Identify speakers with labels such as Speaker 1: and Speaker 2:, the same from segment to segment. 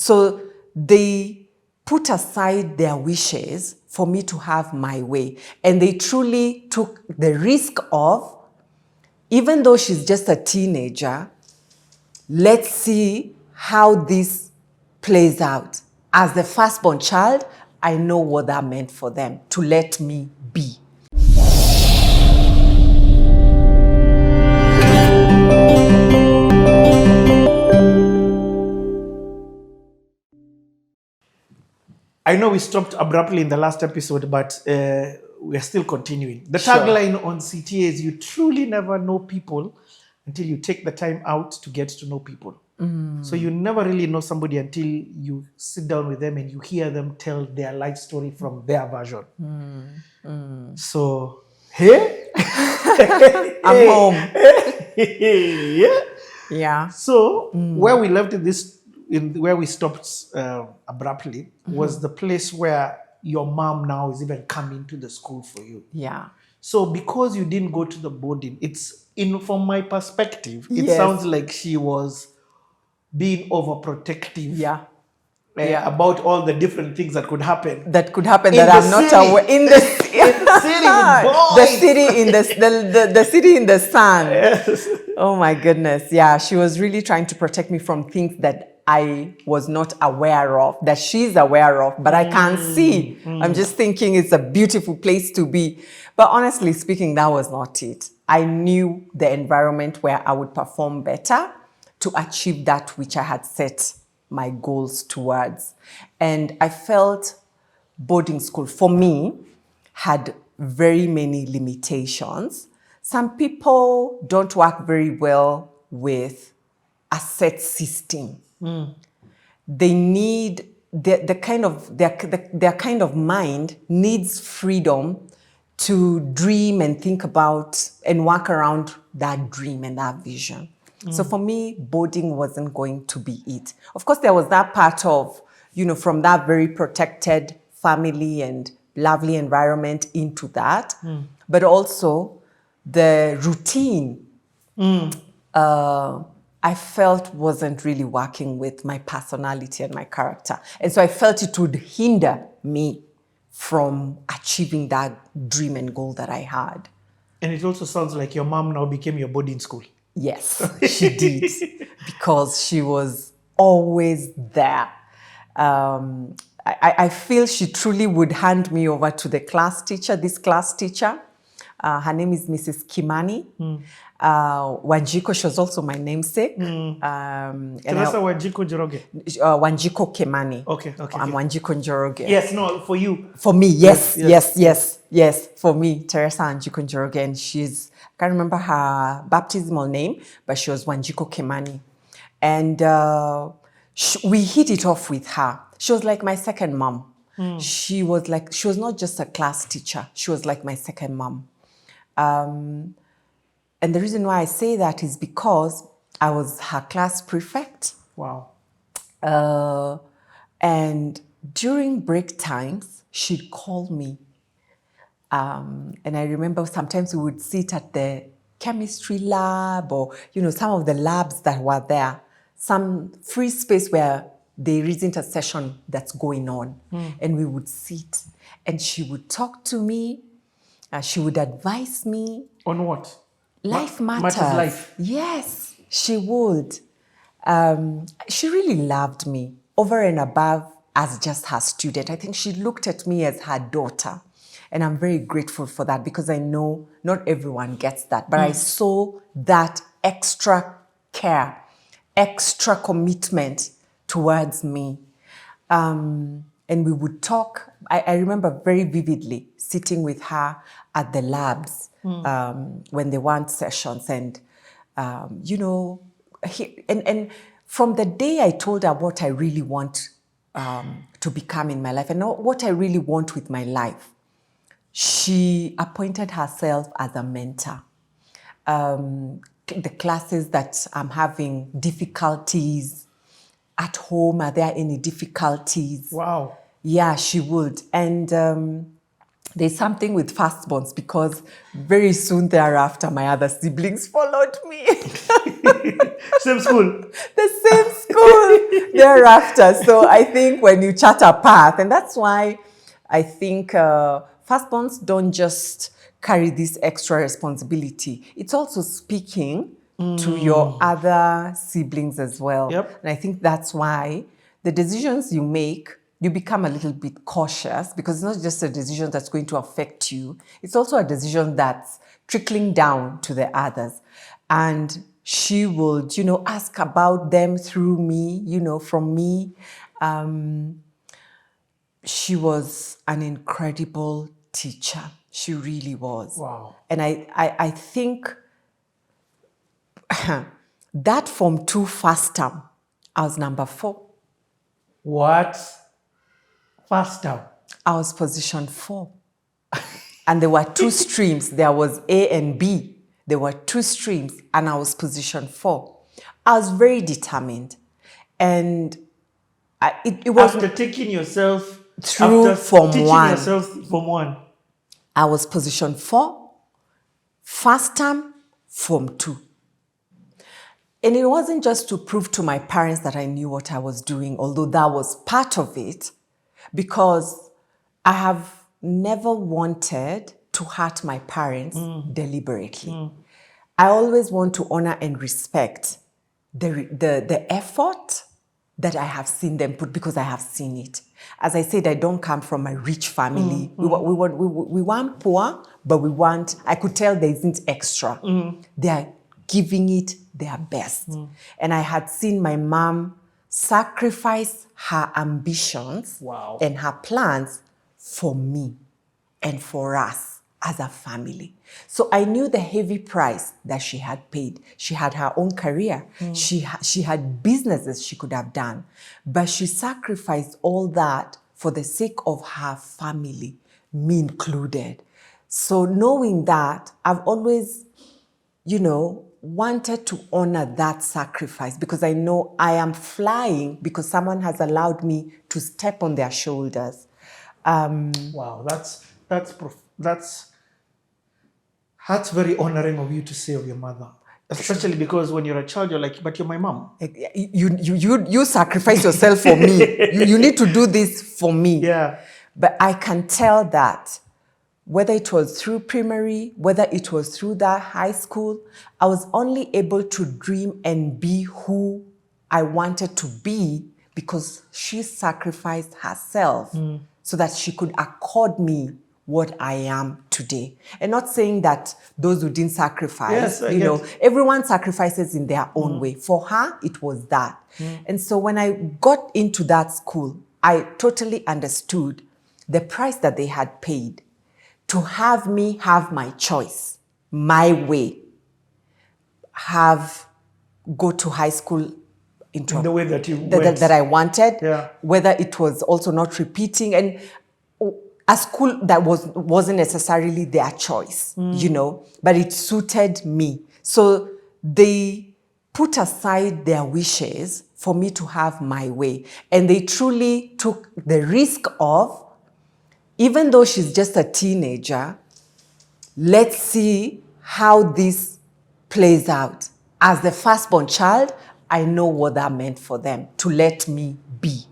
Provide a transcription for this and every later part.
Speaker 1: So they put aside their wishes for me to have my way. And they truly took the risk of, even though she's just a teenager, let's see how this plays out. As the firstborn child, I know what that meant for them, to let me be.
Speaker 2: I know we stopped abruptly in the last episode, but we are still continuing. The tagline on CTA is, you truly never know people until you take the time out to get to know people. So you never really know somebody until you sit down with them and you hear them tell their life story from their version. So, hey?
Speaker 1: I'm home.
Speaker 2: Yeah. So where we left where we stopped abruptly was the place where your mom now is even coming to the school for you.
Speaker 1: Yeah.
Speaker 2: So because you didn't go to the boarding, from my perspective, it sounds like she was being overprotective. About all the different things that could happen.
Speaker 1: That I'm not aware. In the city, the city in the sun.
Speaker 2: Yes.
Speaker 1: Oh my goodness. Yeah, she was really trying to protect me from things that I was not aware of, that she's aware of, but I can't see. I'm just thinking it's a beautiful place to be. But honestly speaking, that was not it. I knew the environment where I would perform better to achieve that which I had set my goals towards. And I felt boarding school, for me, had very many limitations. Some people don't work very well with a set system. They need their kind of mind needs freedom to dream and think about and work around that dream and that vision. So for me, boarding wasn't going to be it. Of course, there was that part of, from that very protected family and lovely environment into that, but also the routine I felt wasn't really working with my personality and my character. And so I felt it would hinder me from achieving that dream and goal that I had.
Speaker 2: And it also sounds like your mom now became your boarding school.
Speaker 1: Yes, she did, because she was always there. I feel she truly would hand me over to this class teacher. Her name is Mrs. Kimani. Wanjiko, she was also my namesake.
Speaker 2: Teresa Wanjiko Njoroge?
Speaker 1: Wanjiko Kimani.
Speaker 2: Okay.
Speaker 1: I'm Wanjiko Njoroge.
Speaker 2: Yes, no, for you.
Speaker 1: For me, yes. For me, Teresa Wanjiko Njoroge. And I can't remember her baptismal name, but she was Wanjiko Kimani. And we hit it off with her. She was like my second mom. She was not just a class teacher. She was like my second mom. And the reason why I say that is because I was her class prefect.
Speaker 2: Wow.
Speaker 1: And during break times, she'd call me. And I remember sometimes we would sit at the chemistry lab or, some of the labs that were there, some free space where there isn't a session that's going on. And we would sit and she would talk to me. She would advise me.
Speaker 2: On what?
Speaker 1: Life matters.
Speaker 2: Matters life.
Speaker 1: Yes, she would. She really loved me over and above as just her student. I think she looked at me as her daughter. And I'm very grateful for that, because I know not everyone gets that. But I saw that extra care, extra commitment towards me. And we would talk. I remember very vividly sitting with her at the labs when there weren't sessions. And, and from the day I told her what I really want to become in my life and what I really want with my life, she appointed herself as a mentor. The classes that I'm having difficulties at home, are there any difficulties?
Speaker 2: Wow.
Speaker 1: Yeah, she would. And there's something with firstborns, because very soon thereafter, my other siblings followed me.
Speaker 2: Same school.
Speaker 1: The same school. successful thereafter. So I think when you chart a path, and that's why I think firstborns don't just carry this extra responsibility. It's also speaking to your other siblings as well.
Speaker 2: Yep.
Speaker 1: And I think that's why the decisions you make, you become a little bit cautious, because it's not just a decision that's going to affect you. It's also a decision that's trickling down to the others. And she would, ask about them through me, from me. She was an incredible teacher. She really was.
Speaker 2: Wow.
Speaker 1: And I think that Form 2 first term, I was number 4.
Speaker 2: What? First term?
Speaker 1: I was position 4. And there were 2 streams. There was A and B. There were 2 streams, and I was position 4. I was very determined. And it was
Speaker 2: After taking yourself
Speaker 1: through Form 1.
Speaker 2: yourself Form 1.
Speaker 1: I was position 4, first term, Form 2. And it wasn't just to prove to my parents that I knew what I was doing, although that was part of it, because I have never wanted to hurt my parents deliberately. I always want to honor and respect the effort that I have seen them put, because I have seen it. As I said, I don't come from a rich family. We weren't poor, but I could tell there isn't extra. They are giving it their best. And I had seen my mom sacrifice her ambitions and her plans for me and for us as a family. So I knew the heavy price that she had paid. She had her own career. She had businesses she could have done. But she sacrificed all that for the sake of her family, me included. So knowing that, I've always, wanted to honor that sacrifice, because I know I am flying because someone has allowed me to step on their shoulders.
Speaker 2: Wow, that's very honoring of you to say of your mother. Especially because when you're a child, you're like, but you're my mom.
Speaker 1: You sacrifice yourself for me. You need to do this for me.
Speaker 2: Yeah.
Speaker 1: But I can tell that whether it was through primary, whether it was through that high school, I was only able to dream and be who I wanted to be because she sacrificed herself so that she could accord me what I am today. And not saying that those who didn't sacrifice, everyone sacrifices in their own way. For her, it was that. And so when I got into that school, I totally understood the price that they had paid to have me have my choice, my way, go to high school in
Speaker 2: the way that you
Speaker 1: that I wanted, whether it was also not repeating, and a school that wasn't necessarily their choice, but it suited me. So they put aside their wishes for me to have my way. And they truly took the risk of, even though she's just a teenager, let's see how this plays out. As the firstborn child, I know what that meant for them, to let me be.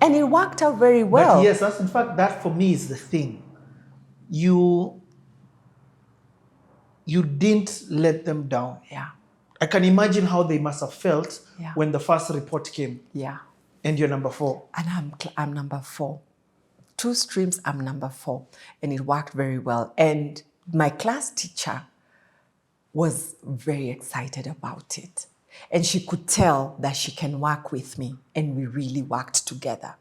Speaker 1: And it worked out very well.
Speaker 2: But yes, in fact, that for me is the thing. You didn't let them down.
Speaker 1: Yeah.
Speaker 2: I can imagine how they must have felt when the first report came.
Speaker 1: Yeah.
Speaker 2: And you're number 4.
Speaker 1: And I'm number 4. 2 streams, I'm number 4. And it worked very well. And my class teacher was very excited about it. And she could tell that she can work with me. And we really worked together.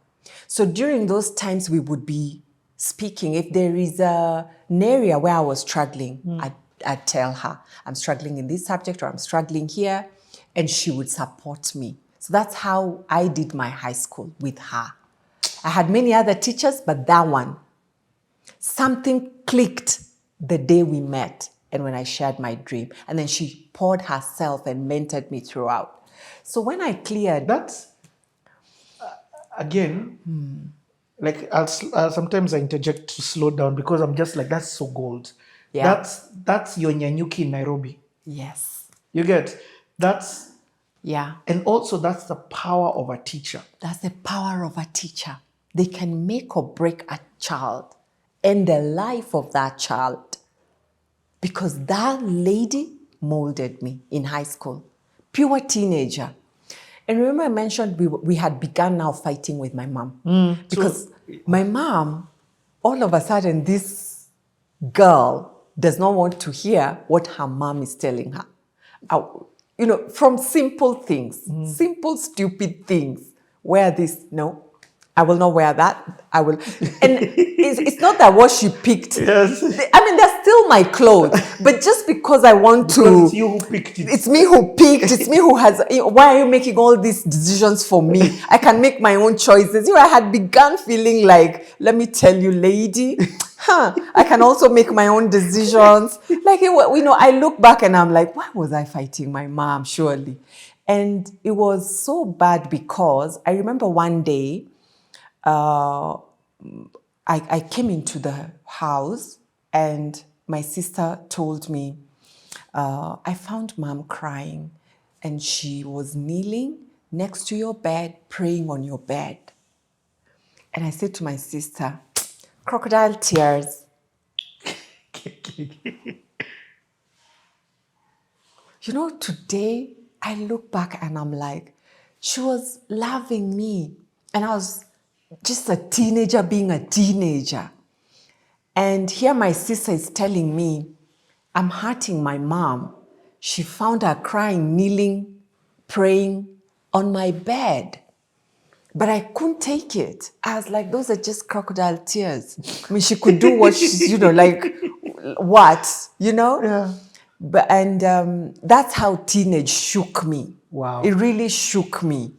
Speaker 1: So during those times, we would be speaking. If there is an area where I was struggling, I'd tell her, I'm struggling in this subject, or I'm struggling here. And she would support me. So that's how I did my high school, with her. I had many other teachers, but that one, something clicked the day we met and when I shared my dream. And then she poured herself and mentored me throughout. So when I cleared...
Speaker 2: That's, again, like sometimes I interject to slow down because I'm just like, that's so gold. Yeah. That's your Nyanyuki in Nairobi.
Speaker 1: Yes.
Speaker 2: You get, that's
Speaker 1: Yeah.
Speaker 2: And also, that's the power of a teacher.
Speaker 1: That's the power of a teacher. They can make or break a child and the life of that child. Because that lady molded me in high school. Pure teenager. And remember I mentioned we had begun now fighting with my mom. Because my mom, all of a sudden, this girl does not want to hear what her mom is telling her. From simple things, simple, stupid things. Wear this, no. I will not wear that. I will. And it's not that what she picked.
Speaker 2: Yes.
Speaker 1: I mean, they're still my clothes. But just because I want to.
Speaker 2: Because it's you who picked it.
Speaker 1: It's me who picked. It's me who has. Why are you making all these decisions for me? I can make my own choices. I had begun feeling like, let me tell you, lady, I can also make my own decisions. Like, I look back and I'm like, why was I fighting my mom? Surely. And it was so bad because I remember one day, I came into the house and my sister told me, I found mom crying and she was kneeling next to your bed, praying on your bed. And I said to my sister, crocodile tears. Today I look back and I'm like, she was loving me. And I was just a teenager being a teenager. And here my sister is telling me, I'm hurting my mom. She found her crying, kneeling, praying on my bed. But I couldn't take it. I was like, those are just crocodile tears. I mean, she could do what she's, like, what,
Speaker 2: Yeah.
Speaker 1: And that's how teenage shook me.
Speaker 2: Wow.
Speaker 1: It really shook me.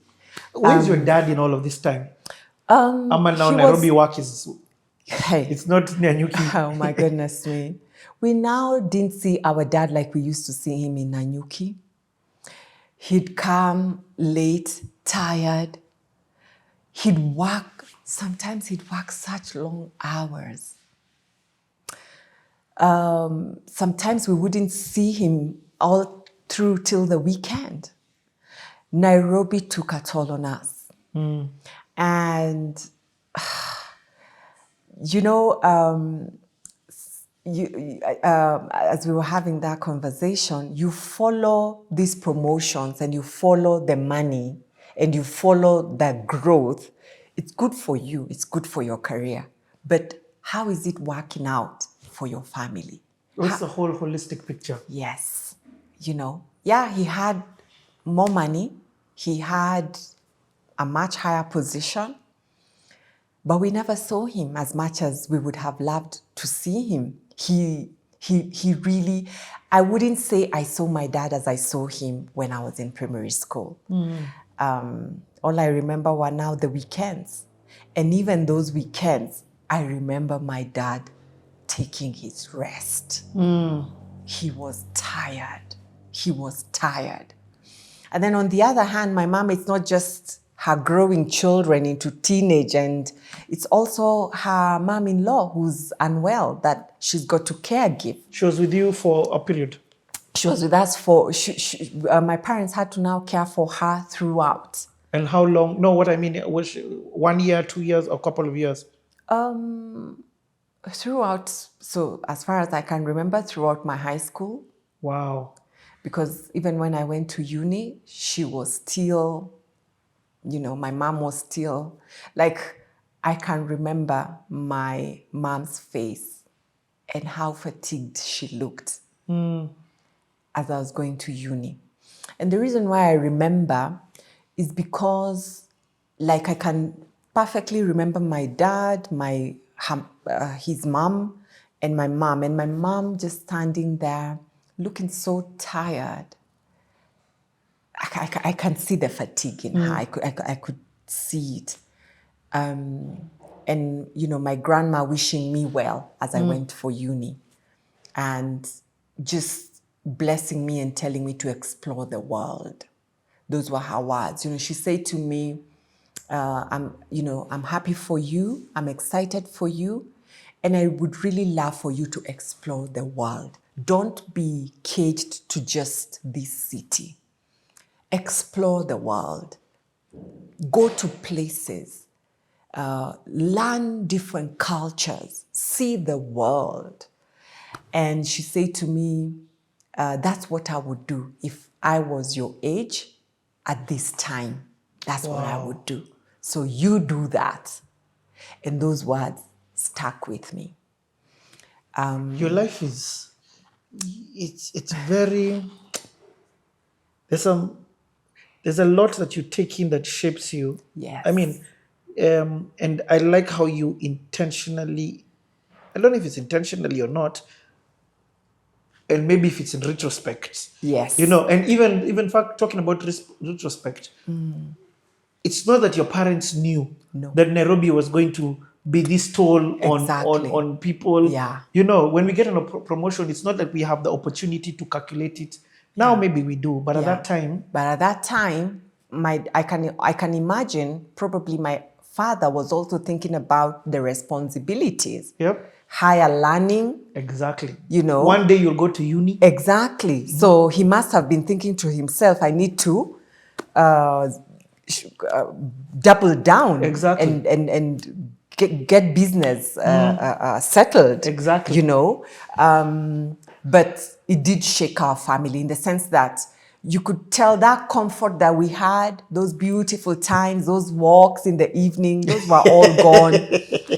Speaker 2: Where's your dad in all of this time? Now Nairobi work is...
Speaker 1: Hey.
Speaker 2: It's not Nanyuki.
Speaker 1: Oh my goodness me. We now didn't see our dad like we used to see him in Nanyuki. He'd come late, tired. Sometimes he'd work such long hours. Sometimes we wouldn't see him all through till the weekend. Nairobi took a toll on us. And, as we were having that conversation, you follow these promotions and you follow the money and you follow the growth. It's good for you. It's good for your career. But how is it working out for your family?
Speaker 2: What's the whole holistic picture?
Speaker 1: Yes. Yeah, he had more money. He had a much higher position. But we never saw him as much as we would have loved to see him. He really, I wouldn't say I saw my dad as I saw him when I was in primary school. All I remember were now the weekends. And even those weekends, I remember my dad taking his rest. He was tired. He was tired. And then on the other hand, my mom, it's not just her growing children into teenage, and it's also her mom-in-law who's unwell that she's got to caregive.
Speaker 2: She was with you for a period?
Speaker 1: She was with us for, my parents had to now care for her throughout.
Speaker 2: And how long? No, what I mean, was 1 year, 2 years, or a couple of years?
Speaker 1: Throughout, so as far as I can remember, throughout my high school.
Speaker 2: Wow.
Speaker 1: Because even when I went to uni, she was still, my mom was still, like, I can remember my mom's face and how fatigued she looked as I was going to uni. And the reason why I remember is because, like, I can perfectly remember my dad, his mom, and my mom just standing there looking so tired. I can see the fatigue in her. I could see it. And, my grandma wishing me well as I went for uni and just blessing me and telling me to explore the world. Those were her words. She said to me, I'm happy for you. I'm excited for you. And I would really love for you to explore the world. Don't be caged to just this city. explore the world, go to places, learn different cultures, see the world. And she said to me, that's what I would do if I was your age at this time. That's what I would do. So you do that. And those words stuck with me.
Speaker 2: Your life is, it's very, there's a lot that you take in that shapes you.
Speaker 1: Yes.
Speaker 2: I mean, and I like how you intentionally, I don't know if it's intentionally or not, and maybe if it's in retrospect.
Speaker 1: Yes.
Speaker 2: You know, and even fact talking about retrospect, it's not that your parents knew that Nairobi was going to be this toll on people.
Speaker 1: Yeah.
Speaker 2: You know, when we get on a promotion, it's not that we have the opportunity to calculate it. Now maybe we do, but at that time.
Speaker 1: But at that time, I can imagine probably my father was also thinking about the responsibilities.
Speaker 2: Yep.
Speaker 1: Higher learning.
Speaker 2: Exactly.
Speaker 1: You know.
Speaker 2: One day you'll go to uni.
Speaker 1: Exactly. So he must have been thinking to himself, I need to double down.
Speaker 2: Exactly.
Speaker 1: And get business settled.
Speaker 2: Exactly.
Speaker 1: You know. But it did shake our family in the sense that you could tell that comfort that we had, those beautiful times, those walks in the evening, those were all gone.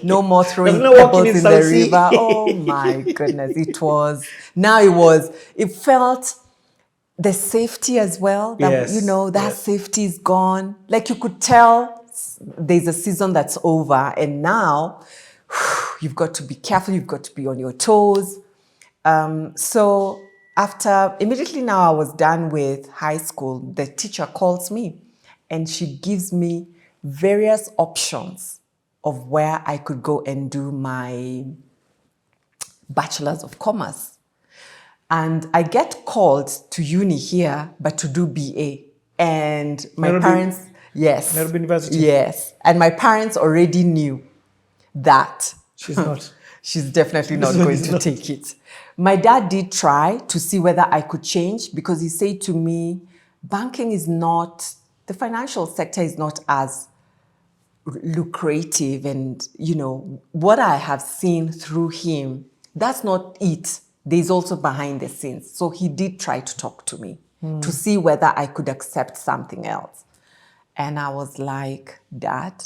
Speaker 1: No more throwing pebbles in the river. Oh my goodness, it felt the safety as well. That, you know, that safety is gone. Like you could tell there's a season that's over and now you've got to be careful, you've got to be on your toes. So immediately now I was done with high school, the teacher calls me and she gives me various options of where I could go and do my Bachelor's of Commerce. And I get called to uni here, but to do BA. And my parents, yes.
Speaker 2: Nairobi University.
Speaker 1: Yes. And my parents already knew that.
Speaker 2: She's not.
Speaker 1: She's definitely not going to take it. My dad did try to see whether I could change because he said to me, the financial sector is not as lucrative. And, you know, what I have seen through him, that's not it. There's also behind the scenes. So he did try to talk to me to see whether I could accept something else. And I was like, Dad,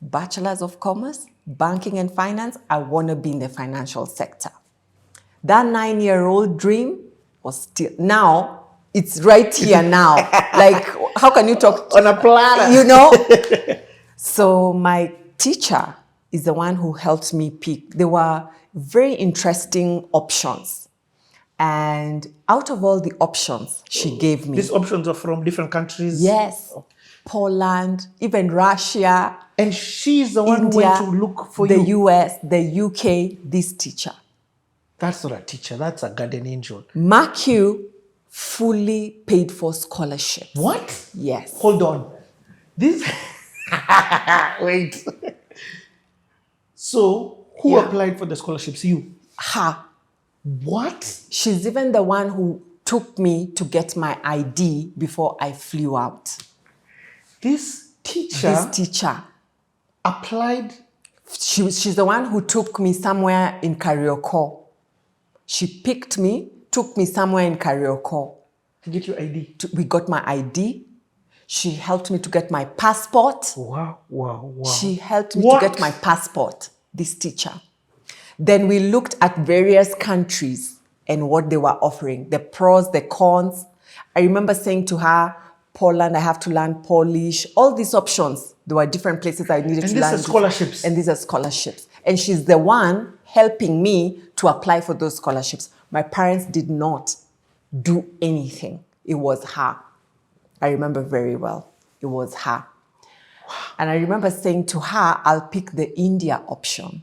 Speaker 1: Bachelor's of Commerce, banking and finance, I want to be in the financial sector. That 9-year-old dream was still, now it's right here now. Like, how can you talk
Speaker 2: on a platter?
Speaker 1: You know? So my teacher is the one who helped me pick. There were very interesting options. And out of all the options she gave me.
Speaker 2: These options are from different countries?
Speaker 1: Yes. Poland, even Russia.
Speaker 2: And she's the one
Speaker 1: India,
Speaker 2: who went to look for
Speaker 1: the
Speaker 2: you?
Speaker 1: US, the UK, this teacher.
Speaker 2: That's not a teacher, that's a guardian angel.
Speaker 1: Mark you, fully paid for scholarship.
Speaker 2: What?
Speaker 1: Yes.
Speaker 2: Hold on. This. Wait. So, who applied for the scholarships? You?
Speaker 1: Her.
Speaker 2: What?
Speaker 1: She's even the one who took me to get my ID before I flew out.
Speaker 2: This teacher applied.
Speaker 1: She's the one who took me somewhere in Karioko. She picked me, took me somewhere in Karioko.
Speaker 2: To get your ID?
Speaker 1: We got my ID. She helped me to get my passport.
Speaker 2: Wow.
Speaker 1: She helped me to get my passport, this teacher. Then we looked at various countries and what they were offering, the pros, the cons. I remember saying to her, Poland, I have to learn Polish, all these options. There were different places I needed to learn.
Speaker 2: And these are scholarships.
Speaker 1: And these are scholarships. And she's the one helping me to apply for those scholarships. My parents did not do anything. It was her. I remember very well. It was her. Wow. And I remember saying to her, I'll pick the India option.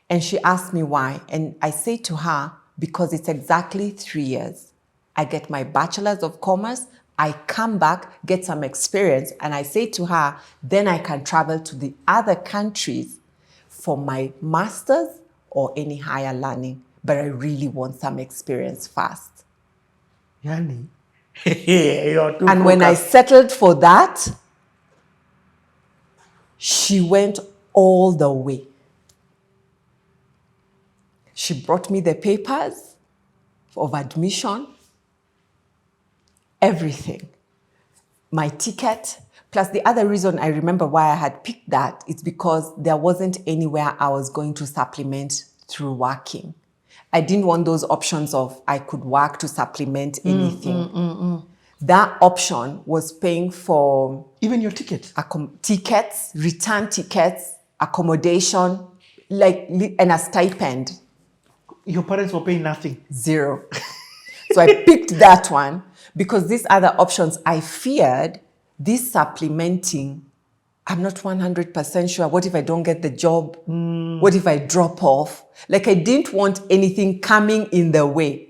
Speaker 1: And she asked me why. And I say to her, because it's exactly 3 years. I get my Bachelor's of Commerce, I come back, get some experience, and I say to her, then I can travel to the other countries for my master's or any higher learning. But I really want some experience first.
Speaker 2: Yani, You're too
Speaker 1: And when I
Speaker 2: focused.
Speaker 1: settled for that, she went all the way. She brought me the papers of admission, everything. My ticket. Plus, the other reason I remember why I had picked that is because there wasn't anywhere I was going to supplement through working. I didn't want those options of I could work to supplement anything. That option was paying for
Speaker 2: Even your ticket.
Speaker 1: tickets, return tickets, accommodation, and a stipend.
Speaker 2: Your parents were paying nothing.
Speaker 1: Zero. So I picked that one because these other options, I feared this supplementing. I'm not 100% sure. What if I don't get the job? What if I drop off? Like, I didn't want anything coming in the way.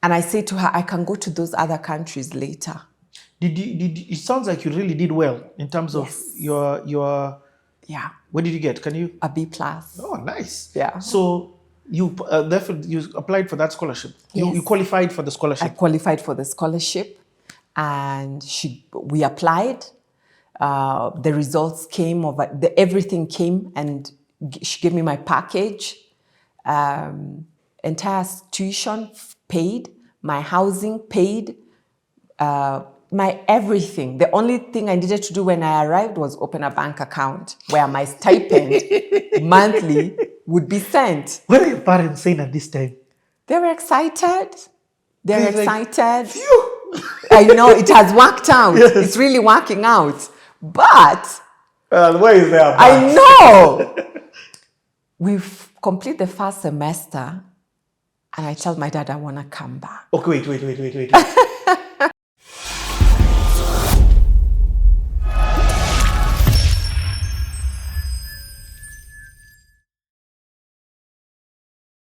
Speaker 1: And I said to her, I can go to those other countries later.
Speaker 2: It sounds like you really did well in terms of your
Speaker 1: Yeah.
Speaker 2: what did you get? Can you?
Speaker 1: A B plus.
Speaker 2: Oh, nice.
Speaker 1: Yeah.
Speaker 2: So you therefore you applied for that scholarship.
Speaker 1: Yes.
Speaker 2: You qualified for the
Speaker 1: I
Speaker 2: scholarship.
Speaker 1: qualified for the scholarship, and we applied. The results came, everything came, and she gave me my package. Entire tuition paid, my housing paid, my everything. The only thing I needed to do when I arrived was open a bank account where my stipend monthly would be sent.
Speaker 2: What are your parents saying at this time?
Speaker 1: They were excited. They're
Speaker 2: They're like,
Speaker 1: excited.
Speaker 2: phew.
Speaker 1: I know it has worked out.
Speaker 2: Yes.
Speaker 1: It's really working out. But
Speaker 2: Where is their
Speaker 1: I know we've completed the first semester, and I tell my dad I want to come back.
Speaker 2: Okay, wait.